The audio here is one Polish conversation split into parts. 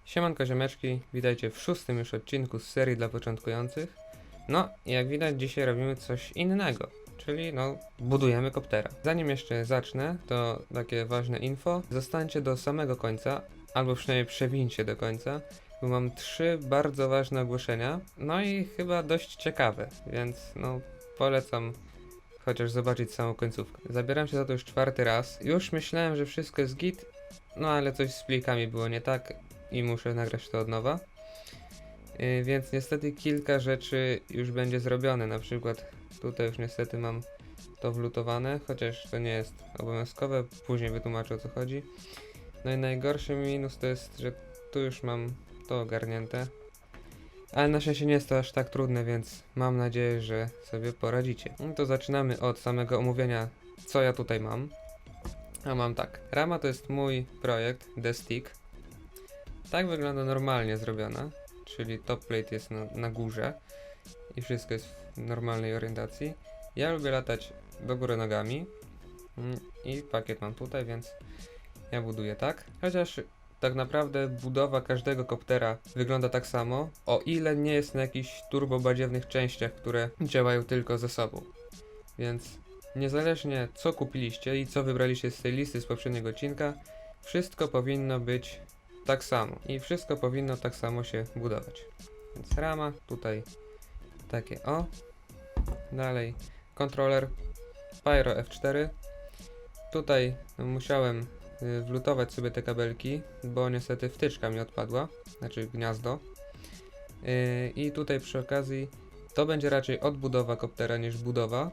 Siemanko ziomeczki, witajcie w 6. już odcinku z serii dla początkujących. No, jak widać dzisiaj robimy coś innego, czyli budujemy koptera. Zanim jeszcze zacznę, to takie ważne info. Zostańcie do samego końca, albo przynajmniej przewincie do końca, bo mam 3 bardzo ważne ogłoszenia, no i chyba dość ciekawe, więc polecam chociaż zobaczyć samą końcówkę. Zabieram się za to już 4. raz. Już myślałem, że wszystko jest git, no ale coś z plikami było nie tak i muszę nagrać to od nowa. Więc niestety kilka rzeczy już będzie zrobione, na przykład tutaj już niestety mam to wlutowane, chociaż to nie jest obowiązkowe, później wytłumaczę o co chodzi. No i najgorszy minus to jest, że tu już mam to ogarnięte, ale na szczęście nie jest to aż tak trudne, więc mam nadzieję, że sobie poradzicie. No to zaczynamy od samego omówienia, co ja tutaj mam. A mam tak, rama to jest mój projekt, The Stick. Tak wygląda normalnie zrobiona, czyli top plate jest na górze i wszystko jest w normalnej orientacji. Ja lubię latać do góry nogami i pakiet mam tutaj, więc ja buduję tak. Chociaż tak naprawdę budowa każdego koptera wygląda tak samo, o ile nie jest na jakichś turbobadziewnych częściach, które działają tylko ze sobą. Więc niezależnie co kupiliście i co wybraliście z tej listy z poprzedniego odcinka, wszystko powinno być tak samo i wszystko powinno tak samo się budować. Więc rama, tutaj takie o. Dalej kontroler Pyro F4. Tutaj musiałem wlutować sobie te kabelki, bo niestety wtyczka mi odpadła, znaczy gniazdo. I tutaj przy okazji to będzie raczej odbudowa koptera niż budowa,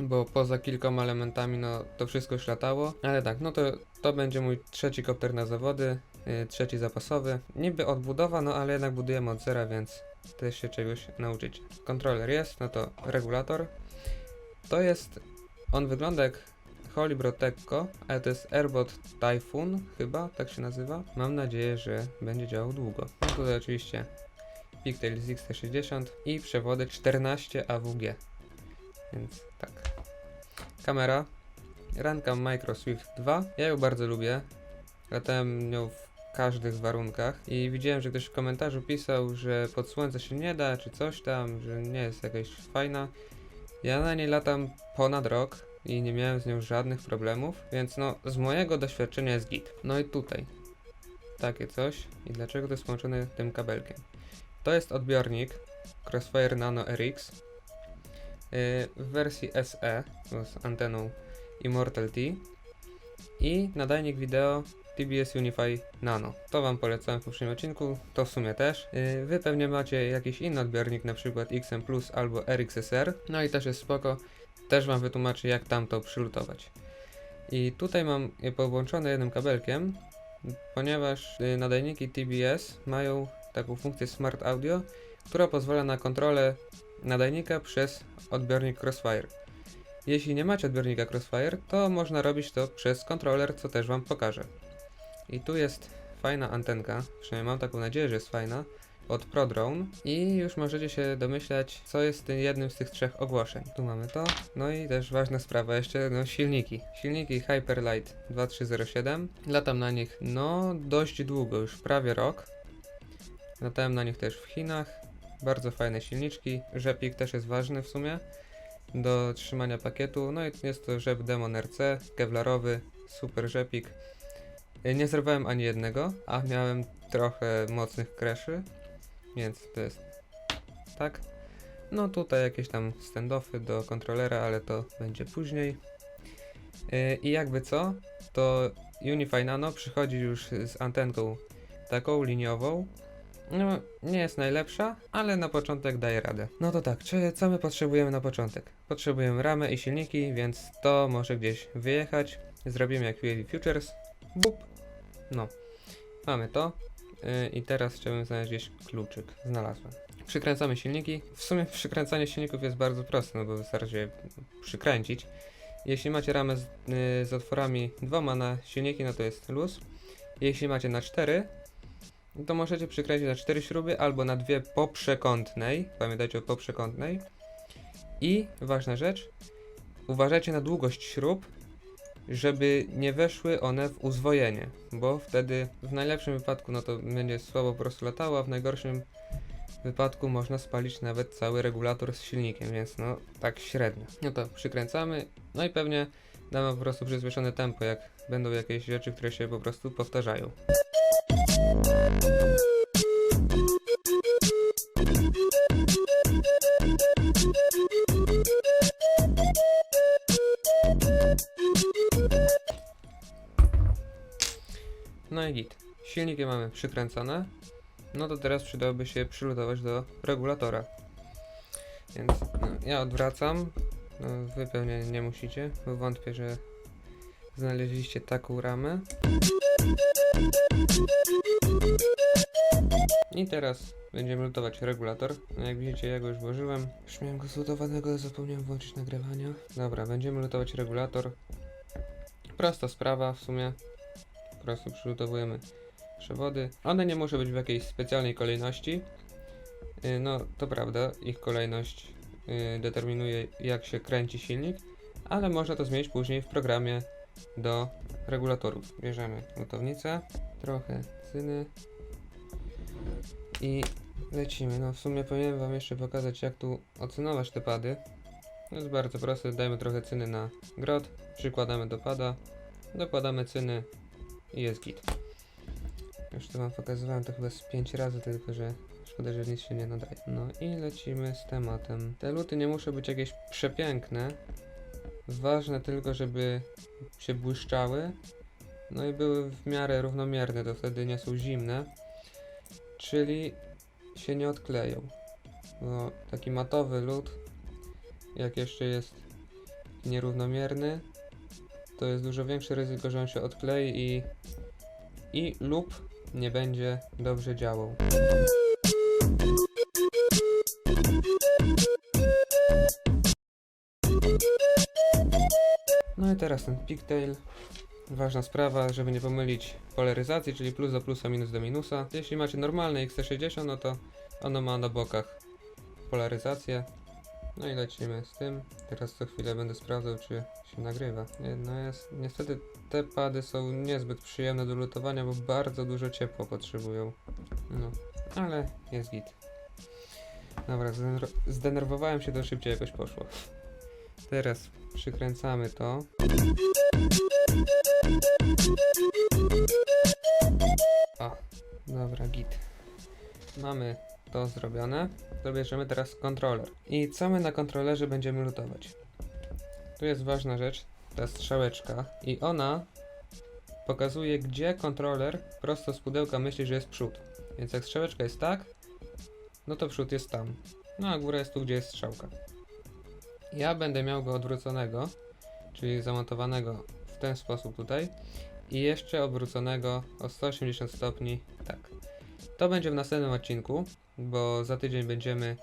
bo poza kilkoma elementami to wszystko już latało, ale tak, to będzie mój 3. kopter na zawody, 3. zapasowy. Niby odbudowa, ale jednak budujemy od zera, więc też się czegoś nauczycie. Kontroler jest, to regulator. On wygląda jak Holybro Tekko, ale to jest Airbot Typhoon, chyba, tak się nazywa. Mam nadzieję, że będzie działał długo. Tutaj oczywiście Pigtail ZX-T60 i przewody 14 AWG. Więc tak. Kamera Runcam Micro Swift 2. Ja ją bardzo lubię. Latałem nią w każdych warunkach i widziałem, że ktoś w komentarzu pisał, że pod słońce się nie da, czy coś tam, że nie jest jakaś fajna. Ja na niej latam ponad rok i nie miałem z nią żadnych problemów, więc z mojego doświadczenia jest git. No i tutaj takie coś. I dlaczego to jest połączone tym kabelkiem? To jest odbiornik Crossfire Nano RX w wersji SE z anteną Immortal T i nadajnik wideo TBS Unify Nano. To wam polecałem w poprzednim odcinku, to w sumie też. Wy pewnie macie jakiś inny odbiornik, na przykład XM Plus albo RXSR, no i też jest spoko. Też wam wytłumaczę, jak tam to przylutować. I tutaj mam je połączone jednym kabelkiem, ponieważ nadajniki TBS mają taką funkcję Smart Audio, która pozwala na kontrolę nadajnika przez odbiornik Crossfire. Jeśli nie macie odbiornika Crossfire, to można robić to przez kontroler, co też wam pokażę. I tu jest fajna antenka, przynajmniej mam taką nadzieję, że jest fajna, od ProDrone i już możecie się domyślać, co jest tym jednym z tych 3 ogłoszeń. Tu mamy to, no i też ważna sprawa jeszcze, silniki. Silniki Hyperlight 2307, latam na nich dość długo, już prawie rok. Latałem na nich też w Chinach, bardzo fajne silniczki, rzepik też jest ważny w sumie do trzymania pakietu, no i jest to rzep Demon RC, kevlarowy, super rzepik. Nie zerwałem ani jednego, a miałem trochę mocnych crashy, więc to jest tak. No tutaj jakieś tam standoffy do kontrolera, ale to będzie później. I jakby co, to Unify Nano przychodzi już z antenką taką liniową. Nie jest najlepsza, ale na początek daje radę. No to tak, co my potrzebujemy na początek? Potrzebujemy ramę i silniki, więc to może gdzieś wyjechać. Zrobimy jak UAV Futures. Bup. Mamy to. I teraz chciałbym znaleźć gdzieś kluczyk. Znalazłem. Przykręcamy silniki. W sumie przykręcanie silników jest bardzo proste, bo wystarczy je przykręcić. Jeśli macie ramę z otworami 2 na silniki, to jest luz. Jeśli macie na 4, to możecie przykręcić na 4 śruby albo na 2 po przekątnej. Pamiętajcie o poprzekątnej. I ważna rzecz, uważajcie na długość śrub, żeby nie weszły one w uzwojenie, bo wtedy w najlepszym wypadku no to będzie słabo po prostu latało, a w najgorszym wypadku można spalić nawet cały regulator z silnikiem, więc no tak średnio. No to przykręcamy, no i pewnie damy po prostu przyspieszone tempo, jak będą jakieś rzeczy, które się po prostu powtarzają. No i git. Silniki mamy przykręcone. No to teraz przydałoby się przylutować do regulatora. Więc no, ja odwracam. No, wy pewnie nie musicie, bo wątpię, że znaleźliście taką ramę. I teraz będziemy lutować regulator. No jak widzicie, ja go już włożyłem. Już miałem go zlutowanego, ale zapomniałem włączyć nagrywania. Dobra, będziemy lutować regulator. Prosta sprawa w sumie. Po prostu przylutowujemy przewody. One nie muszą być w jakiejś specjalnej kolejności. No to prawda, ich kolejność determinuje, jak się kręci silnik, ale można to zmienić później w programie do regulatorów. Bierzemy lutownicę, trochę cyny i lecimy. No w sumie powinienem wam jeszcze pokazać, jak tu ocynować te pady. To jest bardzo proste, dajmy trochę cyny na grot, przykładamy do pada, dokładamy cyny i jest git. Już to wam pokazywałem to chyba z 5 razy, tylko że szkoda, że nic się nie nadaje. No i lecimy z tematem. Te luty nie muszą być jakieś przepiękne. Ważne tylko, żeby się błyszczały. No i były w miarę równomierne, to wtedy nie są zimne. Czyli się nie odkleją. Bo taki matowy lód, jak jeszcze jest nierównomierny, to jest dużo większe ryzyko, że on się odklei lub nie będzie dobrze działał. No i teraz ten pigtail. Ważna sprawa, żeby nie pomylić polaryzacji, czyli plus do plusa, minus do minusa. Jeśli macie normalne XT60, no to ono ma na bokach polaryzację. No i lecimy z tym. Teraz co chwilę będę sprawdzał, czy się nagrywa. No jest, niestety te pady są niezbyt przyjemne do lutowania, bo bardzo dużo ciepła potrzebują. No, ale jest git. Dobra, zdenerwowałem się, to szybciej jakoś poszło. Teraz przykręcamy to. O, dobra, git. Mamy to zrobione. Dobierzemy teraz kontroler. I co my na kontrolerze będziemy lutować? Tu jest ważna rzecz, ta strzałeczka. I ona pokazuje, gdzie kontroler prosto z pudełka myśli, że jest przód. Więc jak strzałeczka jest tak, no to przód jest tam. No a góra jest tu, gdzie jest strzałka. Ja będę miał go odwróconego, czyli zamontowanego w ten sposób tutaj. I jeszcze obróconego o 180 stopni, tak. To będzie w następnym odcinku, bo za tydzień będziemy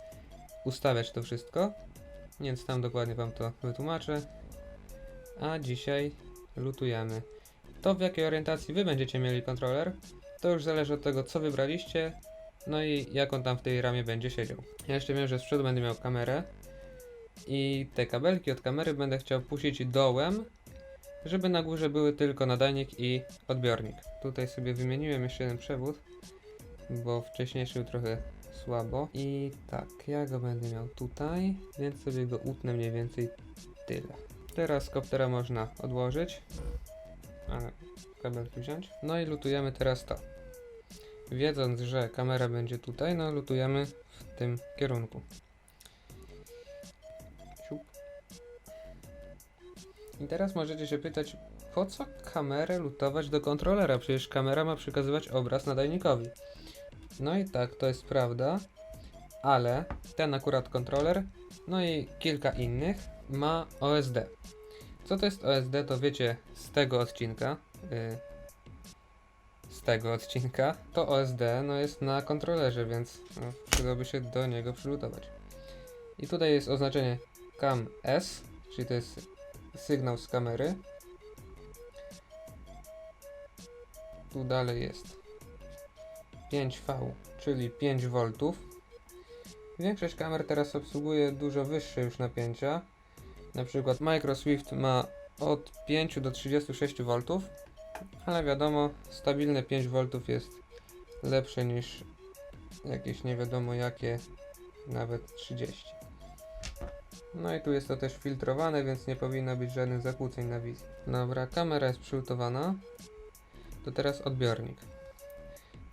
ustawiać to wszystko, więc tam dokładnie wam to wytłumaczę. A dzisiaj lutujemy. To, w jakiej orientacji wy będziecie mieli kontroler, to już zależy od tego, co wybraliście, no i jak on tam w tej ramie będzie siedział. Ja jeszcze wiem, że z przodu będę miał kamerę i te kabelki od kamery będę chciał puścić dołem, żeby na górze były tylko nadajnik i odbiornik. Tutaj sobie wymieniłem jeszcze jeden przewód, bo wcześniejszy był trochę słabo. I tak, ja go będę miał tutaj, więc sobie go utnę mniej więcej tyle. Teraz koptera można odłożyć, a kabelki wziąć. No i lutujemy teraz to. Wiedząc, że kamera będzie tutaj, no lutujemy w tym kierunku. Siup. I teraz możecie się pytać, po co kamerę lutować do kontrolera? Przecież kamera ma przekazywać obraz nadajnikowi. No i tak, to jest prawda, ale ten akurat kontroler, no i kilka innych ma OSD. Co to jest OSD, to wiecie z tego odcinka. To OSD no jest na kontrolerze, więc no, przydałoby się do niego przylutować. I tutaj jest oznaczenie CAM S, czyli to jest sygnał z kamery. Tu dalej jest 5V, czyli 5V. Większość kamer teraz obsługuje dużo wyższe już napięcia. Na przykład Microswift ma od 5 do 36 V, ale wiadomo, stabilne 5 V jest lepsze niż jakieś nie wiadomo jakie, nawet 30. No i tu jest to też filtrowane, więc nie powinno być żadnych zakłóceń na wizji. Dobra, kamera jest przygotowana. To teraz odbiornik.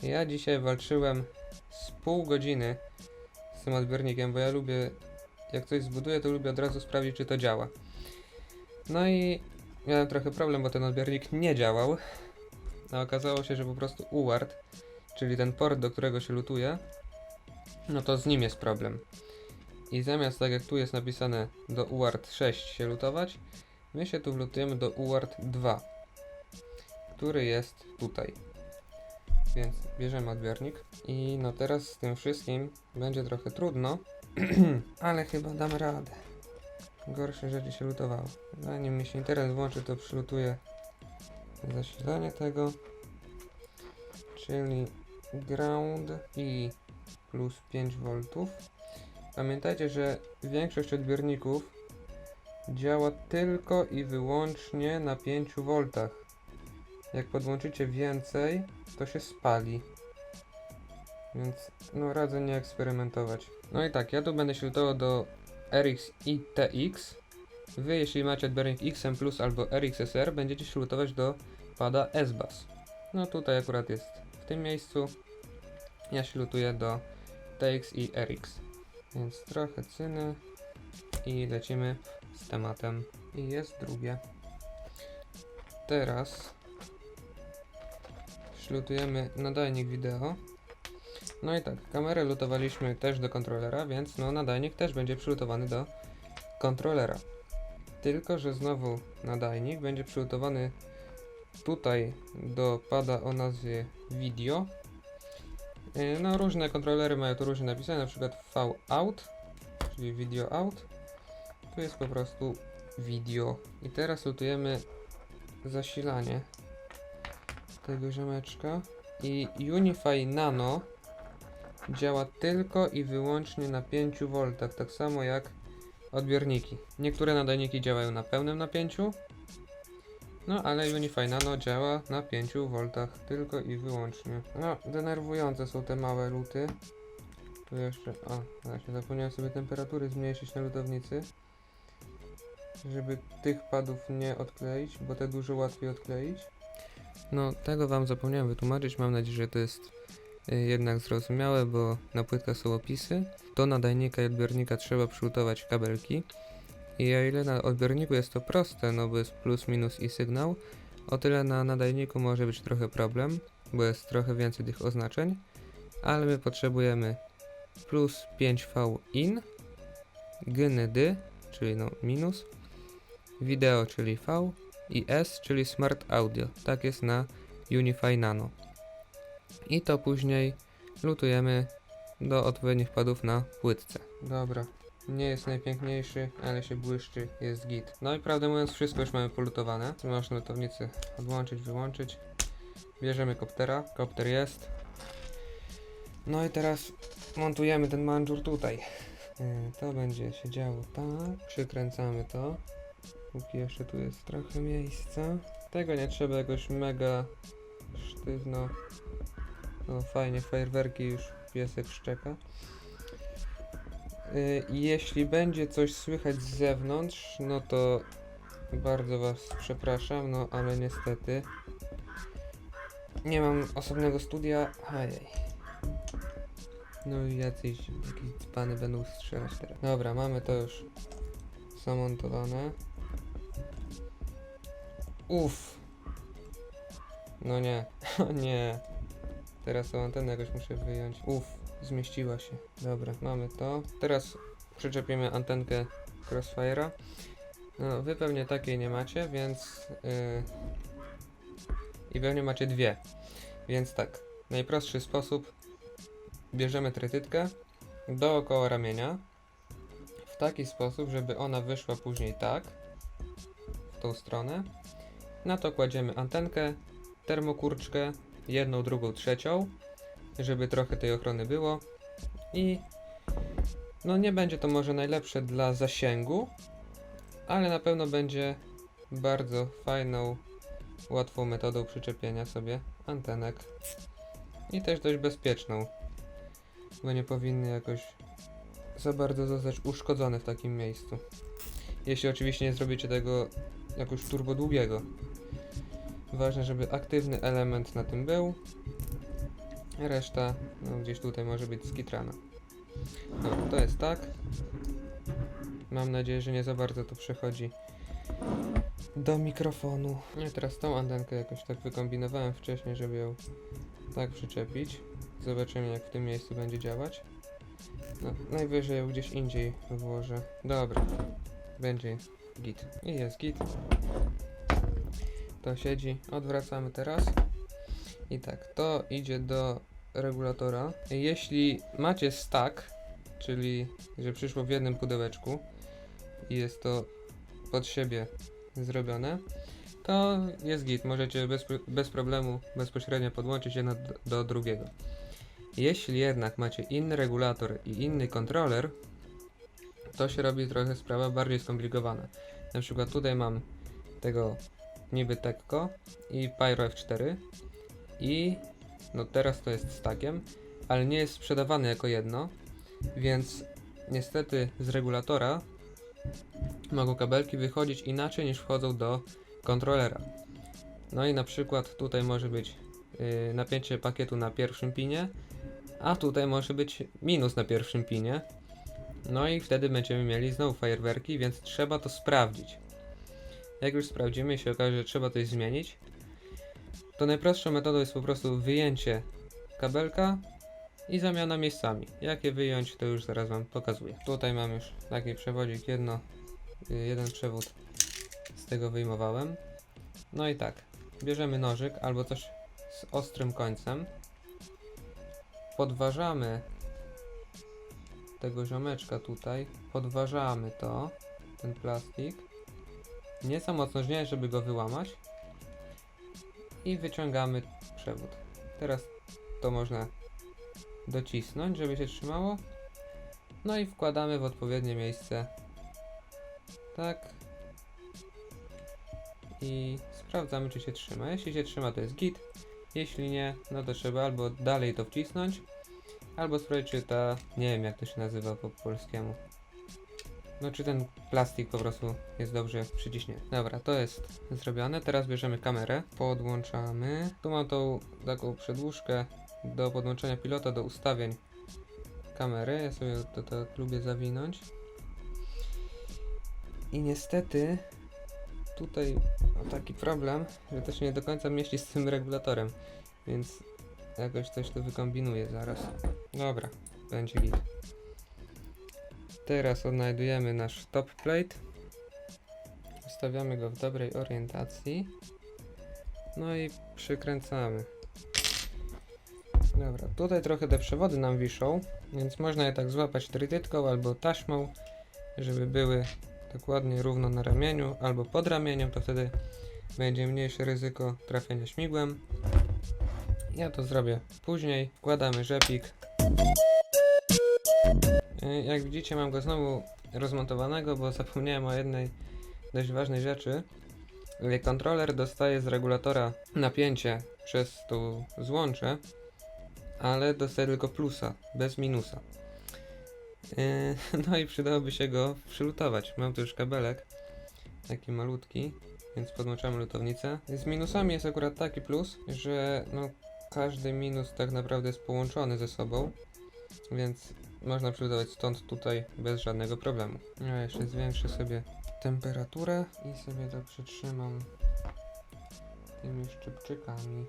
Ja dzisiaj walczyłem z pół godziny z tym odbiornikiem, bo ja lubię, jak coś zbuduję, to lubię od razu sprawdzić, czy to działa. No i miałem trochę problem, bo ten odbiornik nie działał. A okazało się, że po prostu UART, czyli ten port, do którego się lutuje, no to z nim jest problem. I zamiast, tak jak tu jest napisane, do UART 6 się lutować, my się tu wlutujemy do UART 2, który jest tutaj. Więc bierzemy odbiornik i no teraz z tym wszystkim będzie trochę trudno, ale chyba dam radę. Gorsze rzeczy się lutowało. Zanim mi się internet włączy, to przylutuję zasilanie tego, czyli ground i plus 5 V. Pamiętajcie, że większość odbiorników działa tylko i wyłącznie na 5 V. Jak podłączycie więcej, to się spali. Więc no radzę nie eksperymentować. No i tak, ja tu będę się lutował do RX i TX. Wy, jeśli macie odbiornik XM Plus albo RXSR, będziecie się lutować do pada SBUS. No tutaj akurat jest w tym miejscu. Ja się lutuję do TX i RX. Więc trochę cyny i lecimy z tematem. I jest drugie. Teraz ślutujemy nadajnik wideo. No i tak, kamerę lutowaliśmy też do kontrolera, więc no nadajnik też będzie przylutowany do kontrolera. Tylko że znowu nadajnik będzie przylutowany tutaj do pada o nazwie video. No różne kontrolery mają tu różnie napisane, na przykład V-out, czyli video out. Tu jest po prostu video. I teraz lutujemy zasilanie tego ziomeczka. I Unify Nano działa tylko i wyłącznie na 5 V, tak samo jak odbiorniki. Niektóre nadajniki działają na pełnym napięciu, no ale Unify Nano działa na 5 V, tylko i wyłącznie. No, denerwujące są te małe luty. Tu jeszcze, właśnie zapomniałem sobie temperatury zmniejszyć na lutownicy, żeby tych padów nie odkleić, bo te dużo łatwiej odkleić. No, tego wam zapomniałem wytłumaczyć, mam nadzieję, że to jest jednak zrozumiałe, bo na płytkach są opisy. Do nadajnika i odbiornika trzeba przylutować kabelki. I o ile na odbiorniku jest to proste, no bo jest plus, minus i sygnał, o tyle na nadajniku może być trochę problem, bo jest trochę więcej tych oznaczeń, ale my potrzebujemy plus 5V in, GND, czyli no minus, wideo, czyli V i S, czyli Smart Audio. Tak jest na Unify Nano. I to później lutujemy do odpowiednich padów na płytce. Dobra, nie jest najpiękniejszy, ale się błyszczy, jest git. No i prawdę mówiąc, wszystko już mamy polutowane. Można lutownicę odłączyć, wyłączyć. Bierzemy koptera, kopter jest. No i teraz montujemy ten mandżur tutaj. To będzie się działo tak. Przykręcamy to. Póki jeszcze tu jest trochę miejsca. Tego nie trzeba jakoś mega sztywno. No fajnie, fajerwerki już piesek szczeka. Jeśli będzie coś słychać z zewnątrz, no to bardzo was przepraszam, no ale niestety nie mam osobnego studia. Ajej. No i jakieś dzbany będą strzelać teraz. Dobra, mamy to już zamontowane. Uff. No nie, nie. Teraz tą antenę jakoś muszę wyjąć. Uff, zmieściła się. Dobra, mamy to. Teraz przyczepimy antenkę Crossfire'a. No, wy pewnie takiej nie macie, więc... I pewnie macie dwie. Więc tak, najprostszy sposób. Bierzemy trytytkę dookoła ramienia. W taki sposób, żeby ona wyszła później tak. W tą stronę. Na to kładziemy antenkę, termokurczkę, jedną, drugą, trzecią, żeby trochę tej ochrony było. I no nie będzie to może najlepsze dla zasięgu, ale na pewno będzie bardzo fajną, łatwą metodą przyczepienia sobie antenek. I też dość bezpieczną, bo nie powinny jakoś za bardzo zostać uszkodzone w takim miejscu. Jeśli oczywiście nie zrobicie tego jakoś turbo długiego. Ważne, żeby aktywny element na tym był. Reszta, no gdzieś tutaj może być skitrana. Dobra, to jest tak. Mam nadzieję, że nie za bardzo to przechodzi do mikrofonu. No i teraz tą antenkę jakoś tak wykombinowałem wcześniej, żeby ją tak przyczepić. Zobaczymy, jak w tym miejscu będzie działać. No, najwyżej ją gdzieś indziej włożę. Dobra, będzie git. I jest git. To siedzi. Odwracamy teraz. I tak, to idzie do regulatora. Jeśli macie stack, czyli że przyszło w jednym pudełeczku i jest to pod siebie zrobione, to jest git. Możecie bez problemu bezpośrednio podłączyć jedno do drugiego. Jeśli jednak macie inny regulator i inny kontroler, to się robi trochę sprawa bardziej skomplikowana. Na przykład tutaj mam tego niby Tekko i Pyro F4 i no teraz to jest stackiem, ale nie jest sprzedawany jako jedno, więc niestety z regulatora mogą kabelki wychodzić inaczej niż wchodzą do kontrolera. No i na przykład tutaj może być napięcie pakietu na pierwszym pinie, a tutaj może być minus na pierwszym pinie. No i wtedy będziemy mieli znowu fajerwerki, więc trzeba to sprawdzić. Jak już sprawdzimy i się okaże, że trzeba coś zmienić, to najprostszą metodą jest po prostu wyjęcie kabelka i zamiana miejscami. Jak je wyjąć, to już zaraz wam pokazuję. Tutaj mam już taki przewodzik, jeden przewód z tego wyjmowałem. No i tak, bierzemy nożyk albo coś z ostrym końcem. Podważamy tego ziomeczka tutaj, podważamy ten plastik. Nie za mocno, nie, żeby go wyłamać. I wyciągamy przewód. Teraz to można docisnąć, żeby się trzymało. No i wkładamy w odpowiednie miejsce. Tak. I sprawdzamy, czy się trzyma. Jeśli się trzyma, to jest git. Jeśli nie, no to trzeba albo dalej to wcisnąć, albo sprawdzić, czy nie wiem jak to się nazywa po polskiemu. No czy ten plastik po prostu jest dobrze przyciśnięty. Dobra, to jest zrobione. Teraz bierzemy kamerę, podłączamy. Tu mam tą taką przedłużkę do podłączenia pilota do ustawień kamery. Ja sobie to tak lubię zawinąć. I niestety tutaj mam taki problem, że to się nie do końca mieści z tym regulatorem, więc jakoś coś to wykombinuję zaraz. Dobra, będzie git. Teraz odnajdujemy nasz top plate. Ustawiamy go w dobrej orientacji. No i przykręcamy. Dobra, tutaj trochę te przewody nam wiszą, więc można je tak złapać trytytką albo taśmą, żeby były dokładnie równo na ramieniu albo pod ramieniem, to wtedy będzie mniejsze ryzyko trafienia śmigłem. Ja to zrobię później. Wkładamy rzepik. Jak widzicie, mam go znowu rozmontowanego, bo zapomniałem o jednej dość ważnej rzeczy. Kontroler dostaje z regulatora napięcie przez tą złączę, ale dostaje tylko plusa, bez minusa. No i przydałoby się go przylutować. Mam tu już kabelek, taki malutki, więc podłączamy lutownicę. Z minusami jest akurat taki plus, że no, każdy minus tak naprawdę jest połączony ze sobą, więc można przylutować stąd tutaj bez żadnego problemu. Ja jeszcze zwiększę sobie temperaturę i sobie to przytrzymam tymi szczypczykami.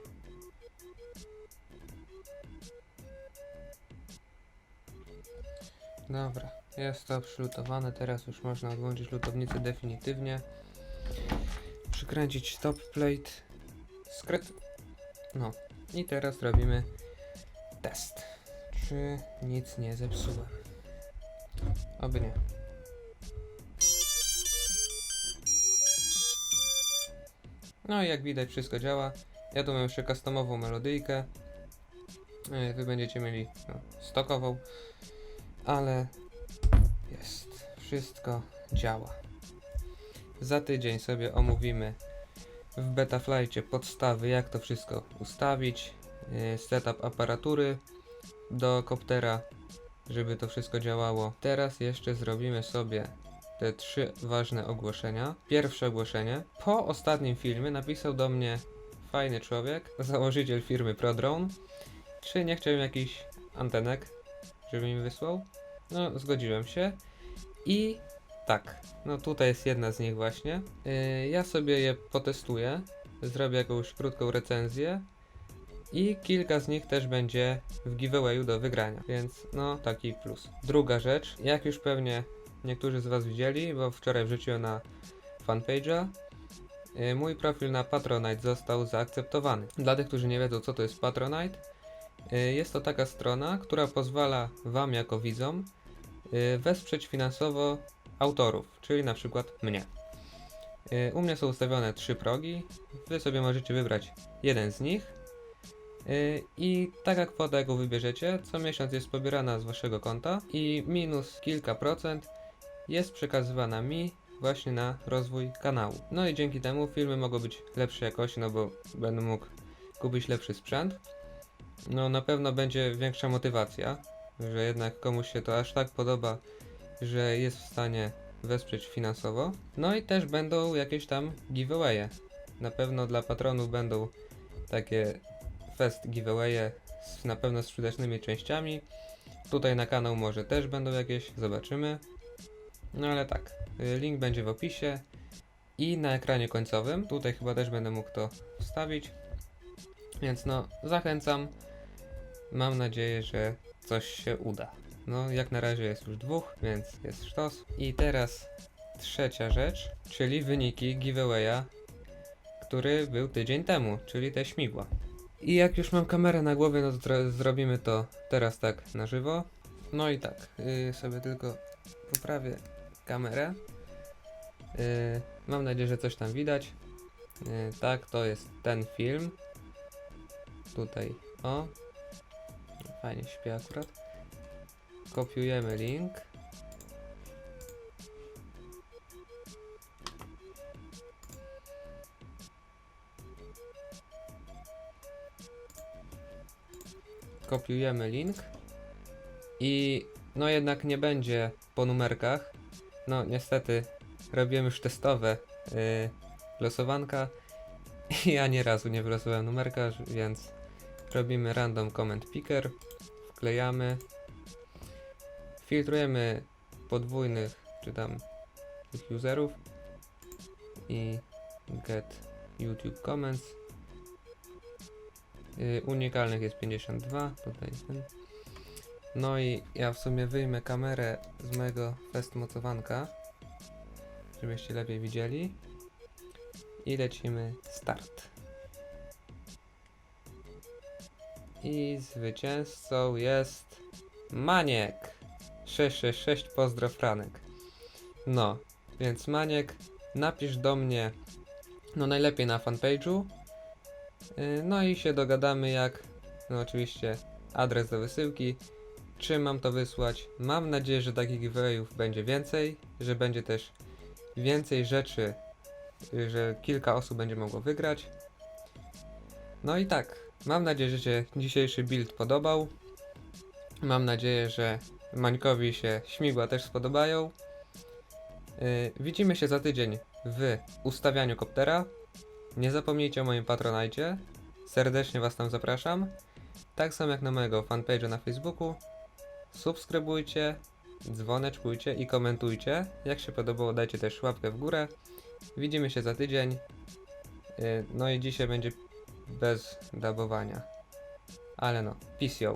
Dobra, jest to przylutowane, teraz już można odłączyć lutownicę definitywnie. Przykręcić top plate, skryt. No i teraz robimy test. Czy nic nie zepsułem? Oby nie. No i jak widać wszystko działa. Ja tu mam jeszcze customową melodyjkę. Wy będziecie mieli stokową. Ale jest. Wszystko działa. Za tydzień sobie omówimy w Betaflightie podstawy, jak to wszystko ustawić, setup aparatury do koptera, żeby to wszystko działało. Teraz jeszcze zrobimy sobie te 3 ważne ogłoszenia. Pierwsze ogłoszenie. Po ostatnim filmie napisał do mnie fajny człowiek, założyciel firmy ProDrone, czy nie chciałem jakiś antenek, żeby mi wysłał. No, zgodziłem się. I tak, no tutaj jest jedna z nich właśnie. Ja sobie je potestuję, zrobię jakąś krótką recenzję i kilka z nich też będzie w giveawayu do wygrania, więc no taki plus. Druga rzecz, jak już pewnie niektórzy z was widzieli, bo wczoraj wrzuciłem na fanpage'a, mój profil na Patronite został zaakceptowany. Dla tych, którzy nie wiedzą, co to jest Patronite, jest to taka strona, która pozwala wam jako widzom wesprzeć finansowo autorów, czyli na przykład mnie. U mnie są ustawione 3 progi, wy sobie możecie wybrać jeden z nich i taka kwota, jaką wybierzecie, co miesiąc jest pobierana z waszego konta i minus kilka procent jest przekazywana mi właśnie na rozwój kanału. No i dzięki temu filmy mogą być lepszej jakości, no bo będę mógł kupić lepszy sprzęt. No na pewno będzie większa motywacja, że jednak komuś się to aż tak podoba, że jest w stanie wesprzeć finansowo. No i też będą jakieś tam giveawaye. Na pewno dla patronów będą takie fest giveawaye na pewno z skutecznymi częściami. Tutaj na kanał może też będą jakieś, zobaczymy. No ale tak, link będzie w opisie i na ekranie końcowym. Tutaj chyba też będę mógł to wstawić. Więc no, zachęcam. Mam nadzieję, że coś się uda. No, jak na razie jest już 2, więc jest sztos. I teraz trzecia rzecz, czyli wyniki giveawaya, który był tydzień temu, czyli te śmigła. I jak już mam kamerę na głowie, no to zrobimy to teraz tak na żywo. No i tak, sobie tylko poprawię kamerę. Mam nadzieję, że coś tam widać. Tak, to jest ten film. Tutaj, o. Fajnie śpi akurat. Kopiujemy link. Kopiujemy link. I no jednak nie będzie po numerkach. No niestety robiłem już testowe losowanka. I ja nie razu nie wylosowałem numerka, więc robimy random comment picker. Wklejamy. Filtrujemy podwójnych, czy tam tych userów i get YouTube comments. Unikalnych jest 52, tutaj ten. No i ja w sumie wyjmę kamerę z mojego fest mocowanka, żebyście lepiej widzieli. I lecimy start. I zwycięzcą jest Maniek 666, pozdro Franek. No, więc Maniek, napisz do mnie, no najlepiej na fanpage'u. No i się dogadamy jak, no oczywiście adres do wysyłki, czy mam to wysłać. Mam nadzieję, że takich giveawayów będzie więcej, że będzie też więcej rzeczy, że kilka osób będzie mogło wygrać. No i tak, mam nadzieję, że się dzisiejszy build podobał. Mam nadzieję, że Mańkowi się śmigła też spodobają. Widzimy się za tydzień w ustawianiu koptera. Nie zapomnijcie o moim Patronite. Serdecznie was tam zapraszam. Tak samo jak na mojego fanpage'a na Facebooku. Subskrybujcie, dzwoneczkujcie i komentujcie. Jak się podobało, dajcie też łapkę w górę. Widzimy się za tydzień. No i dzisiaj będzie bez dabowania. Ale no, peace yo.